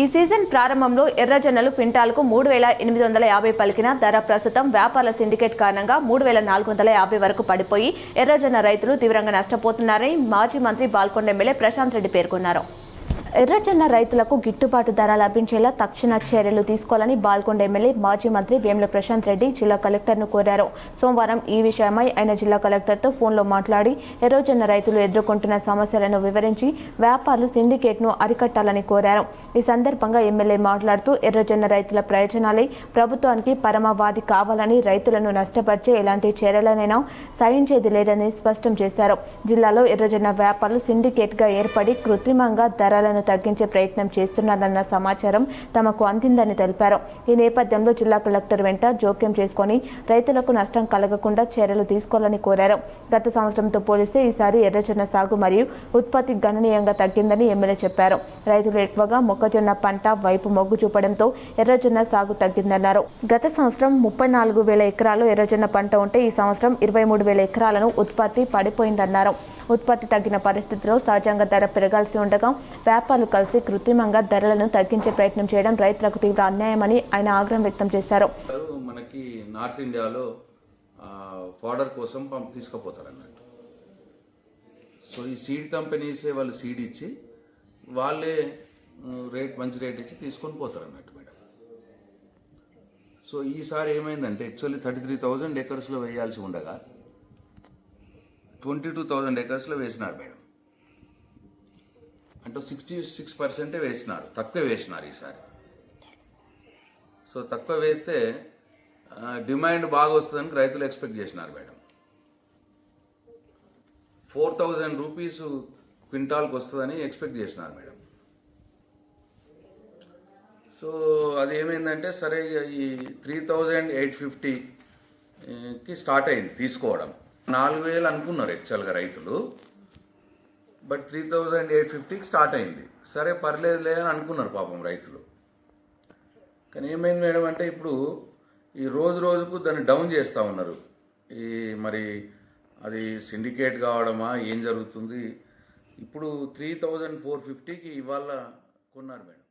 ఈ సీజన్ ప్రారంభంలో ఎర్రజొన్నలు క్వింటాల్కు 3,850 పలికిన ధర ప్రస్తుతం వ్యాపార సిండికేట్ కారణంగా 3,450 వరకు పడిపోయి ఎర్రజొన్న రైతులు తీవ్రంగా నష్టపోతున్నారని మాజీ మంత్రి బాల్కొండ ఎమ్మెల్యే ప్రశాంత్ రెడ్డి పేర్కొన్నారు. ఎర్రజొన్న రైతులకు గిట్టుబాటు ధర లభించేలా తక్షణ చర్యలు తీసుకోవాలని బాల్కొండ ఎమ్మెల్యే మాజీ మంత్రి వేముల ప్రశాంత్ రెడ్డి జిల్లా కలెక్టర్ను కోరారు. సోమవారం ఈ విషయమై ఆయన జిల్లా కలెక్టర్తో ఫోన్లో మాట్లాడి ఎర్రజొన్న రైతులు ఎదుర్కొంటున్న సమస్యలను వివరించి వ్యాపారులు సిండికేట్ను అరికట్టాలని కోరారు. ఈ సందర్భంగా ఎమ్మెల్యే మాట్లాడుతూ ఎర్రజొన్న రైతుల ప్రయోజనాలే ప్రభుత్వానికి పరమావధి కావాలని, రైతులను నష్టపరిచే ఎలాంటి చర్యలనైనా సహించేది లేదని స్పష్టం చేశారు. జిల్లాలో ఎర్రజొన్న వ్యాపారులు సిండికేట్గా ఏర్పడి కృత్రిమంగా ధరలను తగ్గించే ప్రయత్నం చేస్తున్నారన్న సమాచారం తమకు అందిందని తెలిపారు. ఈ నేపథ్యంలో జిల్లా కలెక్టర్ వెంట జోక్యం చేసుకుని రైతులకు నష్టం కలగకుండా చర్యలు తీసుకోవాలని కోరారు. గత సంవత్సరంతో పోలిస్తే ఈసారి ఎర్రజొన్న సాగు మరియు ఉత్పత్తి గణనీయంగా తగ్గిందని ఎమ్మెల్యే చెప్పారు. రైతులు ఎక్కువగా మొక్కజొన్న పంట వైపు మొగ్గు చూపడంతో ఎర్రజొన్న సాగు తగ్గిందన్నారు. గత సంవత్సరం 34,000 ఎకరాలు ఎర్రజొన్న పంట ఉంటే ఈ సంవత్సరం 23,000 ఎకరాలను ఉత్పత్తి పడిపోయిందన్నారు. ఉత్పత్తి తగ్గిన పరిస్థితిలో సహజంగా ధర పెరగాల్సి ఉండగా వ్యాపారులు కలిసి కృత్రిమంగా ధరలను తగ్గించే ప్రయత్నం చేయడం రైతులకు తీవ్ర అన్యాయమని ఆయన ఆగ్రహం వ్యక్తం చేశారు. మనకి నార్త్ ఇండియాలో ఫాడర్ కోసం తీసుకుపోతారు అన్నట్టు. సో ఈ సీడ్ కంపెనీసే వాళ్ళు సీడ్ ఇచ్చి వాళ్ళే మంచి రేట్ ఇచ్చి తీసుకొని పోతారు అన్నట్టు మేడం. సో ఈసారి ఏమైందంటే యాక్చువల్లీ 33,000 ఎకర్స్లో వేయాల్సి ఉండగా 22,000 ఎకర్స్లో వేసినారు మేడం. అంటే 66% వేసినారు, తక్కువ వేసినారు ఈసారి. సో తక్కువ వేస్తే డిమాండ్ బాగా వస్తుందని రైతులు ఎక్స్పెక్ట్ చేసినారు మేడం. 4,000 రూపీస్ క్వింటాల్కి వస్తుందని ఎక్స్పెక్ట్ చేసినారు మేడం. సో అది ఏమైందంటే సరే ఈ 3,850కి స్టార్ట్ అయింది తీసుకోవడం. 4,000 అనుకున్నారు యాక్చువల్గా రైతులు, బట్ 3,850కి స్టార్ట్ అయింది. సరే పర్లేదులే అని అనుకున్నారు పాపం రైతులు. కానీ ఏమైంది మేడం అంటే ఇప్పుడు ఈ రోజుకు దాన్ని డౌన్ చేస్తూ ఉన్నారు. మరి అది సిండికేట్ కావడమా ఏం జరుగుతుంది? ఇప్పుడు 3,450కి ఇవాళ కొన్నారు మేడం.